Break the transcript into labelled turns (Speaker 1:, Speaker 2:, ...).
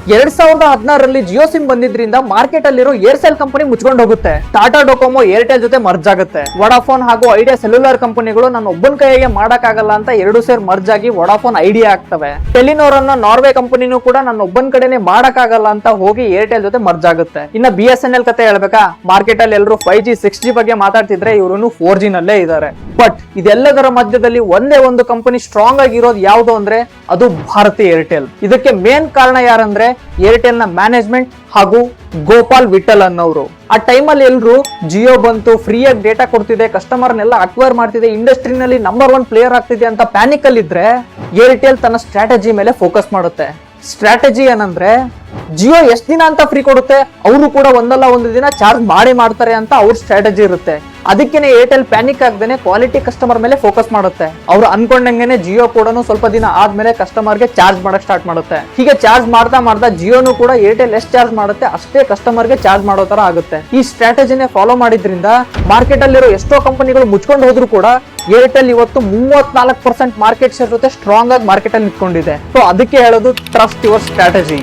Speaker 1: 2016ರಲ್ಲಿ Jio sim ಬಂದಿದ್ರಿಂದ market ಅಲ್ಲಿರೋ Aircel company ಮುಚ್ಕೊಂಡು ಹೋಗುತ್ತೆ. ಟಾಟಾ ಡೊಕೊಮೊ ಏರ್ಟೆಲ್ ಜೊತೆ ಮರ್ಜ್ ಆಗುತ್ತೆ. ವೊಡಾಫೋನ್ ಹಾಗೂ ಐಡಿಯಾ ಸೆಲ್ಯುಲರ್ ಕಂಪನಿಗಳು ನನ್ನ ಒಬ್ಬನ ಕೈಗೆ ಮಾಡಕ್ಕಾಗಲ್ಲ ಅಂತ ಎರಡು ಸೇರ್ ಮರ್ಜ್ ಆಗಿ ವೊಡಾಫೋನ್ ಐಡಿಯಾ ಆಗ್ತವೆ. ಟೆಲಿನೋರ್ ಅನ್ನೋ ನಾರ್ವೆ ಕಂಪನಿನೂ ಕೂಡ ನನ್ನ ಒಬ್ಬನ ಕಡೆನೆ ಮಾಡಕ್ಕಾಗಲ್ಲ ಅಂತ ಹೋಗಿ ಏರ್ಟೆಲ್ ಜೊತೆ ಮರ್ಜ್ ಆಗುತ್ತೆ. ಇನ್ನ BSNL ಕತೆ ಹೇಳ್ಬೇಕಾ, ಮಾರ್ಕೆಟ್ ಅಲ್ಲಿ ಎಲ್ಲರೂ 5G 6G ಬಗ್ಗೆ ಮಾತಾಡ್ತಿದ್ರೆ ಇವರು 4G ನಲ್ಲೇ ಇದ್ದಾರೆ. ಬಟ್ ಇದೆಲ್ಲದರ ಮಧ್ಯದಲ್ಲಿ ಒಂದೇ ಒಂದು ಕಂಪನಿ ಸ್ಟ್ರಾಂಗ್ ಆಗಿರೋದು ಯಾವುದು ಅಂದ್ರೆ ಅದು ಭಾರತಿ ಏರ್ಟೆಲ್. ಇದಕ್ಕೆ ಮೇನ್ ಕಾರಣ ಯಾರಂದ್ರೆ ಏರ್ಟೆಲ್ ನ ಮ್ಯಾನೇಜ್ಮೆಂಟ್ ಹಾಗೂ ಗೋಪಾಲ್ ವಿಠಲ್ ಅನ್ನೋರು. ಆ ಟೈಮಲ್ಲಿ ಎಲ್ರು ಜಿಯೋ ಬಂತು, ಫ್ರೀಯಾಗಿ ಡೇಟಾ ಕೊಡ್ತಿದೆ, ಕಸ್ಟಮರ್ನೆಲ್ಲ ಅಕ್ವೈರ್ ಮಾಡ್ತಿದೆ, ಇಂಡಸ್ಟ್ರಿನಲ್ಲಿ ನಂಬರ್ 1 ಪ್ಲೇಯರ್ ಆಗ್ತಿದೆ ಅಂತ ಪ್ಯಾನಿಕ್ ಅಲ್ಲಿ ಇದ್ರೆ ಏರ್ಟೆಲ್ ತನ್ನ ಸ್ಟ್ರಾಟಜಿ ಮೇಲೆ ಫೋಕಸ್ ಮಾಡುತ್ತೆ. ಸ್ಟ್ರಾಟಜಿ ಏನಂದ್ರೆ ಜಿಯೋ ಎಷ್ಟು ದಿನ ಅಂತ ಫ್ರೀ ಕೊಡುತ್ತೆ, ಅವರು ಕೂಡ ಒಂದಲ್ಲ ಒಂದು ದಿನ ಚಾರ್ಜ್ ಮಾಡ್ತಾರೆ ಅಂತ ಅವ್ರ ಸ್ಟ್ರಾಟಜಿ ಇರುತ್ತೆ. ಅದಕ್ಕೇನೆ ಏರ್ಟೆಲ್ ಪ್ಯಾನಿಕ್ ಆಗದೇನೆ ಕ್ವಾಲಿಟಿ ಕಸ್ಟಮರ್ ಮೇಲೆ ಫೋಕಸ್ ಮಾಡುತ್ತೆ. ಅವ್ರು ಅನ್ಕೊಂಡಂಗೆನೆ ಜಿಯೋ ಕೂಡ ಸ್ವಲ್ಪ ದಿನ ಆದ್ಮೇಲೆ ಕಸ್ಟಮರ್ಗೆ ಚಾರ್ಜ್ ಮಾಡಕ್ ಸ್ಟಾರ್ಟ್ ಮಾಡುತ್ತೆ. ಹೀಗೆ ಚಾರ್ಜ್ ಮಾಡ್ತಾ ಜಿಯೋನು ಕೂಡ ಏರ್ಟೆಲ್ ಎಷ್ಟು ಚಾರ್ಜ್ ಮಾಡುತ್ತೆ ಅಷ್ಟೇ ಕಸ್ಟಮರ್ಗೆ ಚಾರ್ಜ್ ಮಾಡೋ ತರ ಆಗುತ್ತೆ. ಈ ಸ್ಟ್ರಾಟಜಿನೇ ಫಾಲೋ ಮಾಡಿದ್ರಿಂದ ಮಾರ್ಕೆಟ್ ಅಲ್ಲಿರೋ ಎಷ್ಟೋ ಕಂಪನಿಗಳು ಮುಚ್ಕೊಂಡು ಹೋದ್ರು ಕೂಡ ಏರ್ಟೆಲ್ ಇವತ್ತು 34% ಮಾರ್ಕೆಟ್ ಶೇರ್ ಜೊತೆ ಸ್ಟ್ರಾಂಗ್ ಆಗಿ ಮಾರ್ಕೆಟ್ ಅಲ್ಲಿ ನಿಂತ್ಕೊಂಡಿದೆ. ಸೊ ಅದಕ್ಕೆ ಹೇಳೋದು ಟ್ರಸ್ಟ್ ಯುವರ್ ಸ್ಟ್ರಾಟಜಿ.